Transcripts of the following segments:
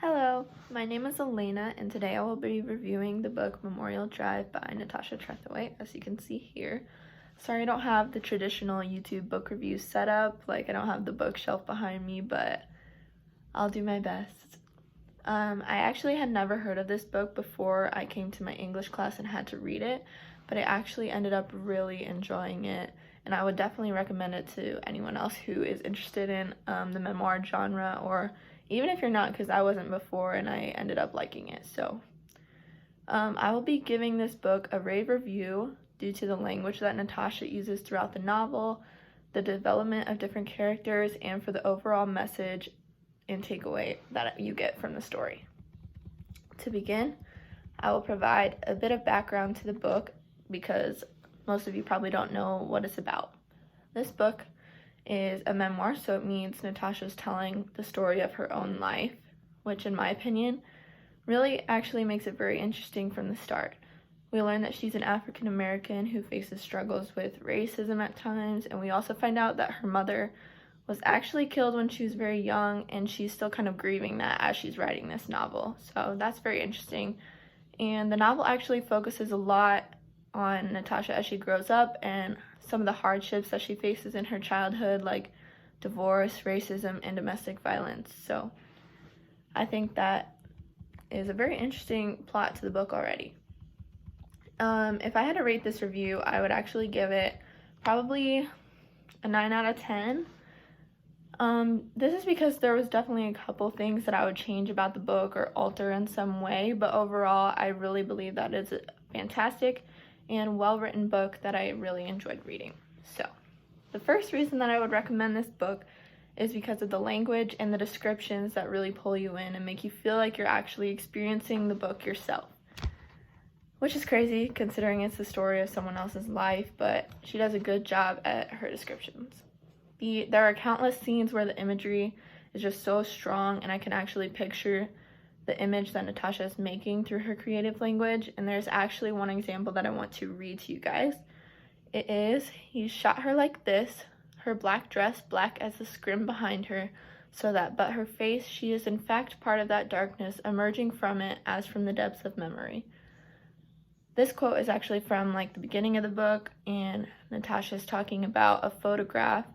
Hello, my name is Elena, and today I will be reviewing the book Memorial Drive by Natasha Trethewey, as you can see here. Sorry I don't have the traditional YouTube book review setup, like I don't have the bookshelf behind me, but I'll do my best. I actually had never heard of this book before I came to my English class and had to read it, but I actually ended up really enjoying it, and I would definitely recommend it to anyone else who is interested in the memoir genre, or even if you're not, because I wasn't before and I ended up liking it. So I will be giving this book a rave review due to the language that Natasha uses throughout the novel, the development of different characters, and for the overall message and takeaway that you get from the story. To begin, I will provide a bit of background to the book because most of you probably don't know what it's about. This book is a memoir, so it means Natasha's telling the story of her own life, which in my opinion really actually makes it very interesting from the start. We learn that she's an African American who faces struggles with racism at times, and we also find out that her mother was actually killed when she was very young, and she's still kind of grieving that as she's writing this novel. So that's very interesting. And the novel actually focuses a lot on Natasha as she grows up and some of the hardships that she faces in her childhood, like divorce, racism, and domestic violence. So I think that is a very interesting plot to the book already. If I had to rate this review, I would actually give it probably a 9 out of 10. This is because there was definitely a couple things that I would change about the book or alter in some way, but overall I really believe that it's a fantastic and well-written book that I really enjoyed reading. So, the first reason that I would recommend this book is because of the language and the descriptions that really pull you in and make you feel like you're actually experiencing the book yourself. Which is crazy considering it's the story of someone else's life, but she does a good job at her descriptions. There are countless scenes where the imagery is just so strong, and I can actually picture the image that Natasha is making through her creative language, and there's actually one example that I want to read to you guys. It is, he shot her like this, her black dress black as the scrim behind her, so that but her face, she is in fact part of that darkness, emerging from it as from the depths of memory. This quote is actually from like the beginning of the book, and Natasha's talking about a photograph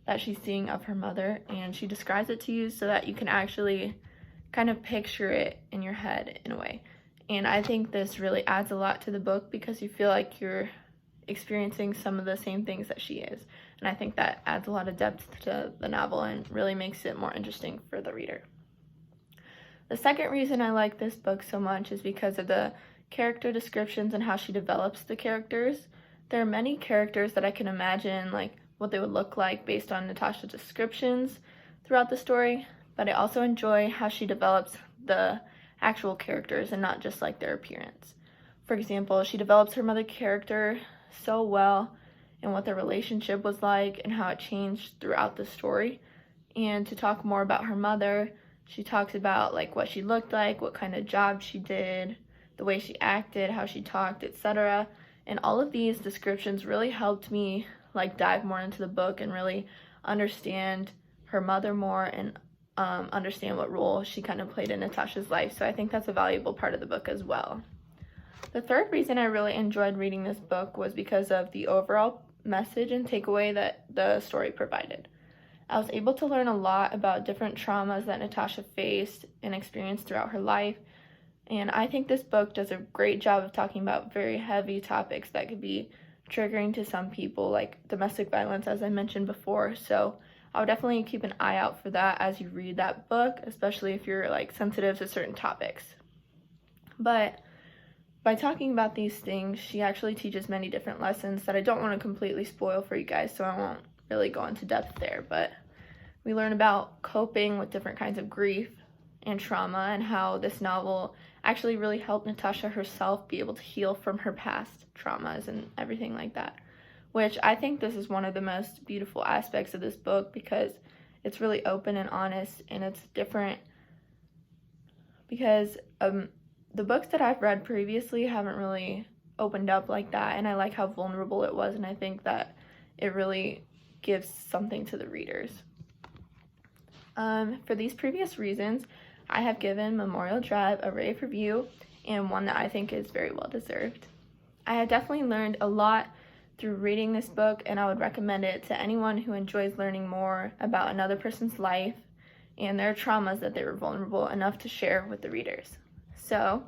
that she's seeing of her mother, and she describes it to you so that you can actually kind of picture it in your head in a way. And I think this really adds a lot to the book because you feel like you're experiencing some of the same things that she is. And I think that adds a lot of depth to the novel and really makes it more interesting for the reader. The second reason I like this book so much is because of the character descriptions and how she develops the characters. There are many characters that I can imagine like what they would look like based on Natasha's descriptions throughout the story, but I also enjoy how she develops the actual characters and not just like their appearance. For example, she develops her mother character so well and what their relationship was like and how it changed throughout the story. And to talk more about her mother, she talks about like what she looked like, what kind of job she did, the way she acted, how she talked, etc. And all of these descriptions really helped me like dive more into the book and really understand her mother more and understand what role she kind of played in Natasha's life. So I think that's a valuable part of the book as well. The third reason I really enjoyed reading this book was because of the overall message and takeaway that the story provided. I was able to learn a lot about different traumas that Natasha faced and experienced throughout her life, and I think this book does a great job of talking about very heavy topics that could be triggering to some people, like domestic violence, as I mentioned before. So I would definitely keep an eye out for that as you read that book, especially if you're like sensitive to certain topics. But by talking about these things, she actually teaches many different lessons that I don't want to completely spoil for you guys, so I won't really go into depth there. But we learn about coping with different kinds of grief and trauma, and how this novel actually really helped Natasha herself be able to heal from her past traumas and everything like that, which I think this is one of the most beautiful aspects of this book because it's really open and honest, and it's different because the books that I've read previously haven't really opened up like that, and I like how vulnerable it was, and I think that it really gives something to the readers. For these previous reasons, I have given Memorial Drive a rave review, and one that I think is very well deserved. I have definitely learned a lot through reading this book, and I would recommend it to anyone who enjoys learning more about another person's life and their traumas that they were vulnerable enough to share with the readers. So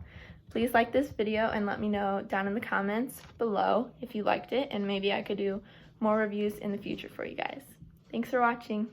please like this video and let me know down in the comments below if you liked it, and maybe I could do more reviews in the future for you guys. Thanks for watching.